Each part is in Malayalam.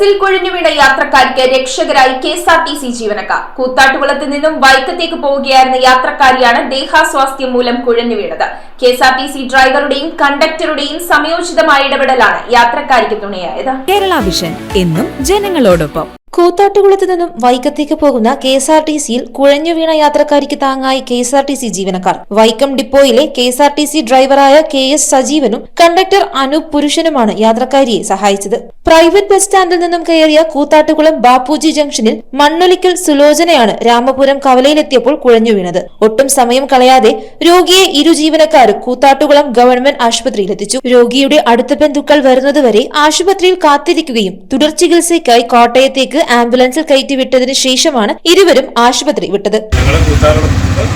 ബസ്സിൽ കുഴഞ്ഞുവീണ യാത്രക്കാരിക്ക് രക്ഷകരായി കെഎസ്ആർടിസി ജീവനക്കാർ. കൂത്താട്ടുകുളത്ത് നിന്നും വൈക്കത്തേക്ക് പോവുകയായിരുന്ന യാത്രക്കാരിയാണ് ദേഹാസ്വാസ്ഥ്യം മൂലം കുഴഞ്ഞുവീണത്. കെഎസ്ആർടിസി ഡ്രൈവറുടെയും കണ്ടക്ടറുടെയും സമയോചിതമായ ഇടപെടലാണ് യാത്രക്കാരിക്ക് തുണയായത്. കേരള വിഷൻ എന്നും ജനങ്ങളോടൊപ്പം. കൂത്താട്ടുകുളത്ത് നിന്നും വൈക്കത്തേക്ക് പോകുന്ന കെഎസ്ആർടിസിയിൽ കുഴഞ്ഞുവീണ യാത്രക്കാരിക്ക് താങ്ങായി കെഎസ്ആർടിസി ജീവനക്കാർ. വൈക്കം ഡിപ്പോയിലെ കെഎസ്ആർടിസി ഡ്രൈവറായ കെ.എസ്. സജീവനും കണ്ടക്ടർ അനൂപ് പുരുഷനുമാണ് യാത്രക്കാരിയെ സഹായിച്ചത്. പ്രൈവറ്റ് ബസ് സ്റ്റാൻഡിൽ നിന്നും കയറിയ കൂത്താട്ടുകുളം ബാപ്പുജി ജംഗ്ഷനിൽ മണ്ണൊലിക്കൽ സുലോചനയാണ് രാമപുരം കവലയിലെത്തിയപ്പോൾ കുഴഞ്ഞു വീണത്. ഒട്ടും സമയം കളയാതെ രോഗിയെ ഇരു ജീവനക്കാരും കൂത്താട്ടുകുളം ഗവൺമെന്റ് ആശുപത്രിയിലെത്തിച്ചു. രോഗിയുടെ അടുത്ത ബന്ധുക്കൾ വരുന്നതുവരെ ആശുപത്രിയിൽ കാത്തിരിക്കുകയും തുടർ ചികിത്സയ്ക്കായി കോട്ടയത്തേക്ക് ആംബുലൻസിൽ കയറ്റിവിട്ടതിനു ശേഷമാണ് ഇരുവരും ആശുപത്രി വിട്ടത്.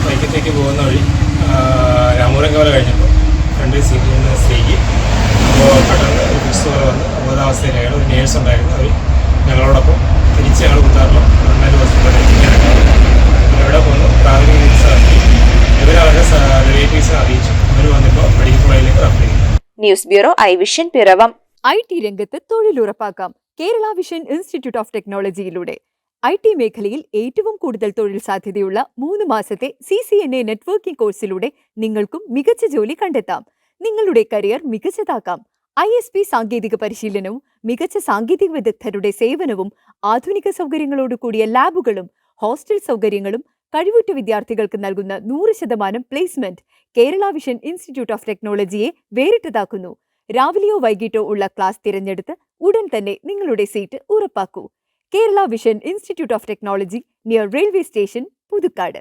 വൈക്കത്തേക്ക് പോകുന്ന വഴി രാമപുരം കവല കഴിഞ്ഞപ്പോൾ ഫ്രണ്ട് സീറ്റിൽ നിന്ന് സ്ത്രീക്ക് പെട്ടെന്ന് ഒരു ഫിക്സ് പോലെ വന്ന് അബോധാവസ്ഥയിലായിരുന്നു. ഒരു നേഴ്സ് ഉണ്ടായിരുന്നു. അവർ ഞങ്ങളോടൊപ്പം തിരിച്ച് ഞങ്ങൾ കൂത്താറുള്ള ഗവൺമെൻറ് ഹോസ്പിറ്റലിലേക്ക് ഇവിടെ വന്ന് പ്രാഥമിക ചികിത്സ നടത്തി. ഇവരവരുടെ റിലേറ്റീവ്സിനെ അറിയിച്ചു. അവർ വന്നിപ്പോൾ മെഡിക്കൽ കോളേജിലേക്ക് റഫർ ചെയ്തു. News bureau I vision Piravom. IT രംഗത്ത് തൊഴിലുറപ്പാക്കാം കേരള വിഷൻ ഇൻസ്റ്റിറ്റ്യൂട്ട് ഓഫ് ടെക്നോളജിയിലൂടെ. IT മേഖലയിൽ ഏറ്റവും കൂടുതൽ തൊഴിൽ സാധ്യതയുള്ള 3 മാസത്തെ CCNA നെറ്റ്വർക്കിംഗ് കോഴ്സിലൂടെ നിങ്ങൾക്കും മികച്ച ജോലി കണ്ടെത്താം. നിങ്ങളുടെ കരിയർ മികച്ചതാക്കാം. ISP സാങ്കേതിക പരിശീലനവും മികച്ച സാങ്കേതിക വിദഗ്ധരുടെ സേവനവും ആധുനിക സൗകര്യങ്ങളോട് കൂടിയ ലാബുകളും ഹോസ്റ്റൽ സൗകര്യങ്ങളും കഴിവുറ്റ വിദ്യാർത്ഥികൾക്ക് നൽകുന്ന 100% placement Kerala vision institute of ടെക്നോളജിയെ വേറിട്ടതാക്കുന്നു. രാവിലെയോ വൈകിട്ടോ ഉള്ള ക്ലാസ് തിരഞ്ഞെടുത്ത് ഉടൻ തന്നെ നിങ്ങളുടെ സീറ്റ് ഉറപ്പാക്കൂ. Kerala vision institute of technology, near railway station, Puthukkad.